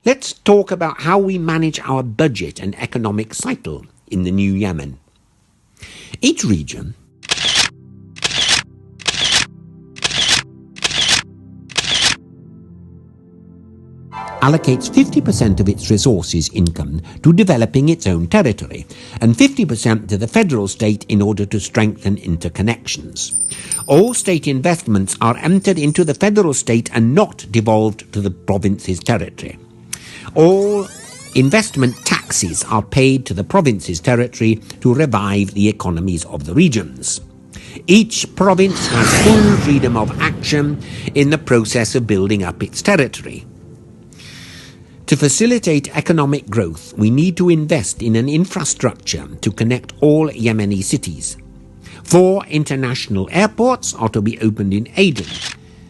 Let's talk about how we manage our budget and economic cycle in the new Yemen. Each region allocates 50% of its resources income to developing its own territory and 50% to the federal state in order to strengthen interconnections. All state investments are entered into the federal state and not devolved to the province's territory. All investment taxes are paid to the province's territory to revive the economies of the regions. Each province has full freedom of action in the process of building up its territory. To facilitate economic growth, we need to invest in an infrastructure to connect all Yemeni cities. 4 international airports are to be opened in Aden,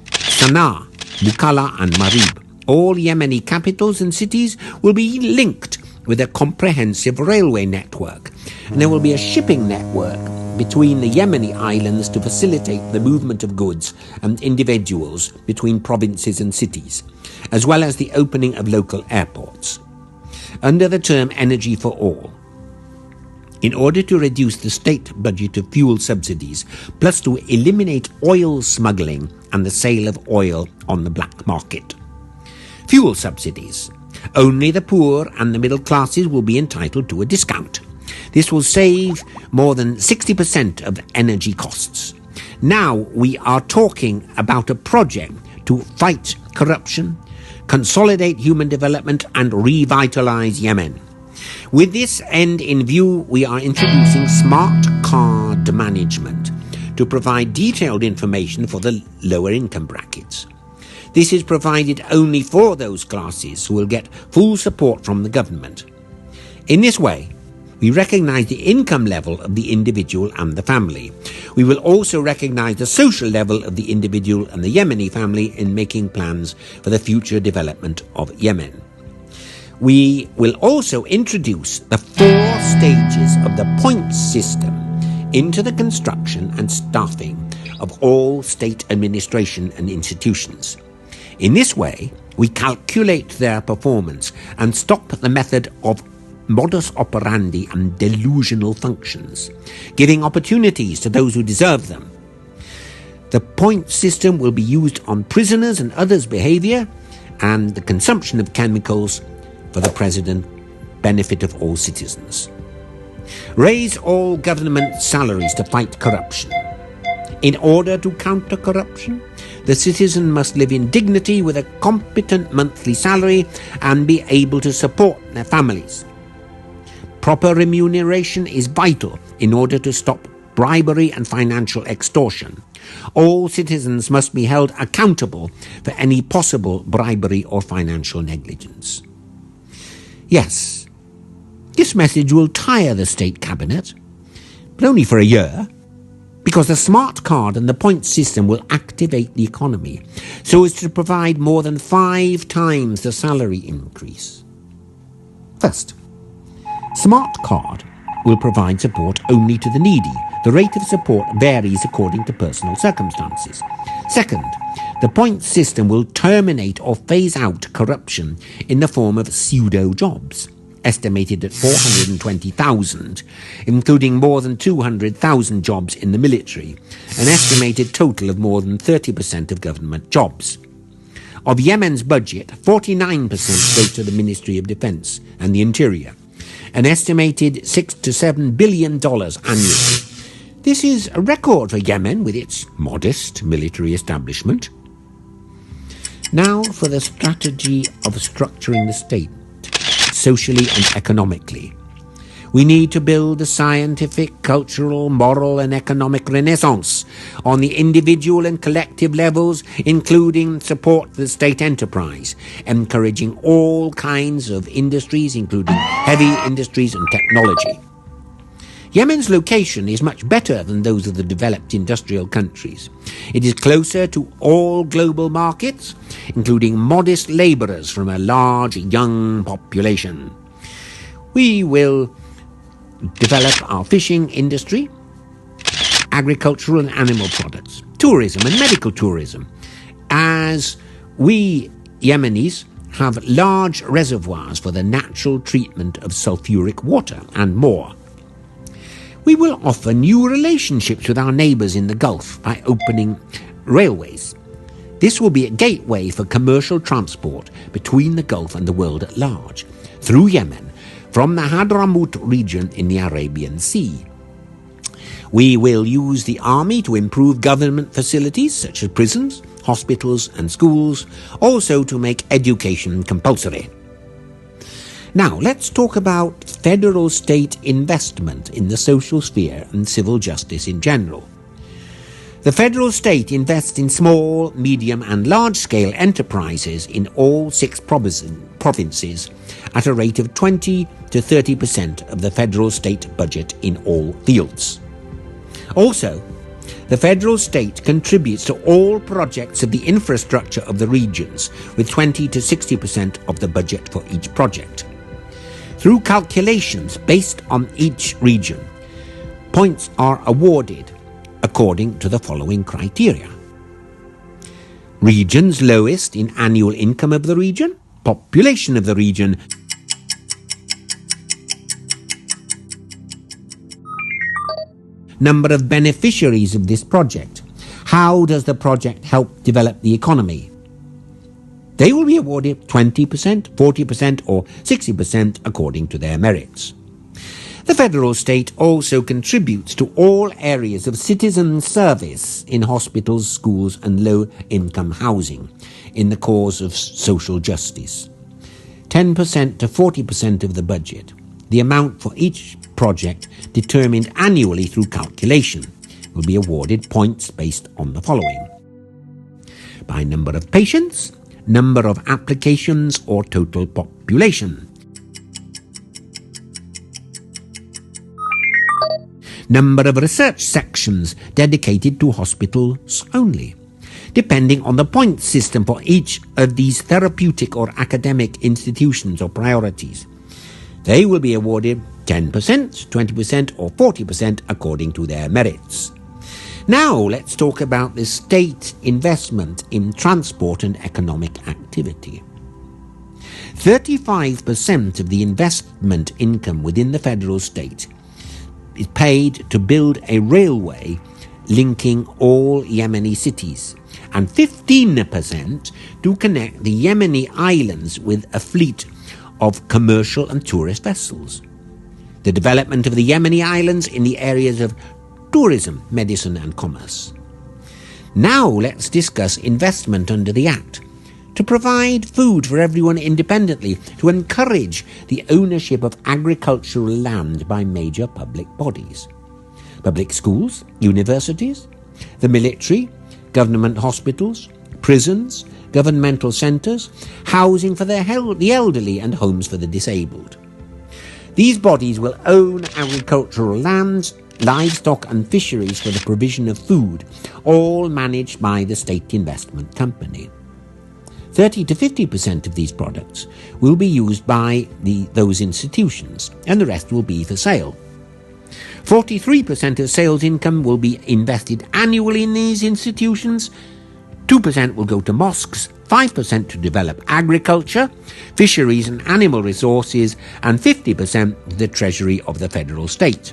Sana'a, Mukalla and Marib. All Yemeni capitals and cities will be linked with a comprehensive railway network, and there will be a shipping network between the Yemeni islands to facilitate the movement of goods and individuals between provinces and cities, as well as the opening of local airports. Under the term Energy for All, in order to reduce the state budget of fuel subsidies, plus to eliminate oil smuggling and the sale of oil on the black market. Fuel subsidies. Only the poor and the middle classes will be entitled to a discount. This will save more than 60% of energy costs. Now we are talking about a project to fight corruption, consolidate human development and revitalize Yemen. With this end in view, we are introducing smart card management to provide detailed information for the lower income brackets. This is provided only for those classes who will get full support from the government. In this way, we recognize the income level of the individual and the family. We will also recognize the social level of the individual and the Yemeni family in making plans for the future development of Yemen. We will also introduce the 4 stages of the points system into the construction and staffing of all state administration and institutions. In this way, we calculate their performance and stop the method of modus operandi and delusional functions, giving opportunities to those who deserve them. The point system will be used on prisoners and others' behavior and the consumption of chemicals for the present benefit of all citizens. Raise all government salaries to fight corruption. In order to counter corruption, the citizen must live in dignity with a competent monthly salary and be able to support their families. Proper remuneration is vital in order to stop bribery and financial extortion. All citizens must be held accountable for any possible bribery or financial negligence. Yes, this message will tire the state cabinet, but only for a year, because the smart card and the point system will activate the economy so as to provide more than 5 times the salary increase. First, smart card will provide support only to the needy. The rate of support varies according to personal circumstances. Second, the point system will terminate or phase out corruption in the form of pseudo-jobs, estimated at 420,000, including more than 200,000 jobs in the military, an estimated total of more than 30% of government jobs. Of Yemen's budget, 49% goes to the Ministry of Defense and the Interior, an estimated $6 to $7 billion annually. This is a record for Yemen with its modest military establishment. Now for the strategy of structuring the state, socially and economically. We need to build a scientific, cultural, moral and economic renaissance on the individual and collective levels, including support the state enterprise, encouraging all kinds of industries, including heavy industries and technology. Yemen's location is much better than those of the developed industrial countries. It is closer to all global markets, including modest labourers from a large young population. We will develop our fishing industry, agricultural and animal products, tourism and medical tourism, as we Yemenis have large reservoirs for the natural treatment of sulfuric water, and more. We will offer new relationships with our neighbours in the Gulf by opening railways. This will be a gateway for commercial transport between the Gulf and the world at large, through Yemen, from the Hadramaut region in the Arabian Sea. We will use the army to improve government facilities such as prisons, hospitals and schools, also to make education compulsory. Now, let's talk about federal state investment in the social sphere and civil justice in general. The federal state invests in small, medium and large-scale enterprises in all 6 provinces at a rate of 20 to 30% of the federal state budget in all fields. Also, the federal state contributes to all projects of the infrastructure of the regions with 20 to 60% of the budget for each project. Through calculations based on each region, points are awarded according to the following criteria. Regions lowest in annual income of the region, population of the region, number of beneficiaries of this project. How does the project help develop the economy? They will be awarded 20%, 40% or 60% according to their merits. The federal state also contributes to all areas of citizen service in hospitals, schools and low-income housing in the cause of social justice. 10% to 40% of the budget, the amount for each project determined annually through calculation, will be awarded points based on the following: by number of patients, number of applications or total population, number of research sections dedicated to hospitals only, depending on the point system for each of these therapeutic or academic institutions or priorities. They will be awarded 10%, 20% or 40% according to their merits. Now let's talk about the state investment in transport and economic activity. 35% of the investment income within the federal state is paid to build a railway linking all Yemeni cities, and 15% to connect the Yemeni islands with a fleet of commercial and tourist vessels. The development of the Yemeni islands in the areas of tourism, medicine and commerce. Now let's discuss investment under the Act to provide food for everyone independently, to encourage the ownership of agricultural land by major public bodies. Public schools, universities, the military, government hospitals, prisons, governmental centres, housing for the elderly and homes for the disabled. These bodies will own agricultural lands, livestock and fisheries for the provision of food, all managed by the State Investment Company. 30 to 50% of these products will be used by those institutions, and the rest will be for sale. 43% of sales income will be invested annually in these institutions, 2% will go to mosques, 5% to develop agriculture, fisheries and animal resources, and 50% to the treasury of the federal state.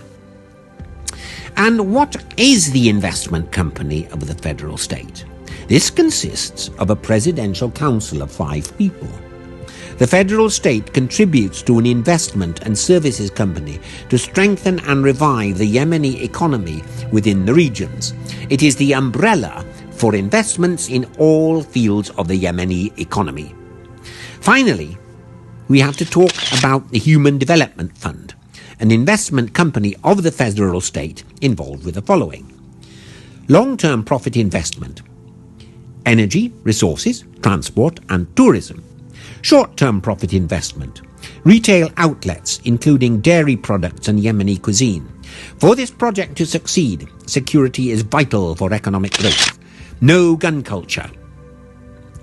And what is the investment company of the federal state? This consists of a presidential council of 5 people. The federal state contributes to an investment and services company to strengthen and revive the Yemeni economy within the regions. It is the umbrella for investments in all fields of the Yemeni economy. Finally, we have to talk about the Human Development Fund, an investment company of the federal state involved with the following: long-term profit investment, energy, resources, transport and tourism; short-term profit investment, retail outlets including dairy products and Yemeni cuisine. For this project to succeed, security is vital for economic growth. No gun culture.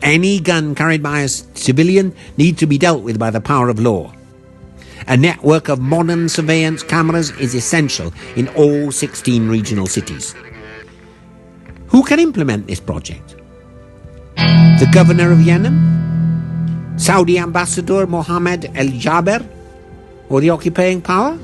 Any gun carried by a civilian needs to be dealt with by the power of law. A network of modern surveillance cameras is essential in all 16 regional cities. Who can implement this project? The governor of Yemen, Saudi ambassador Mohammed El Jaber, or the occupying power?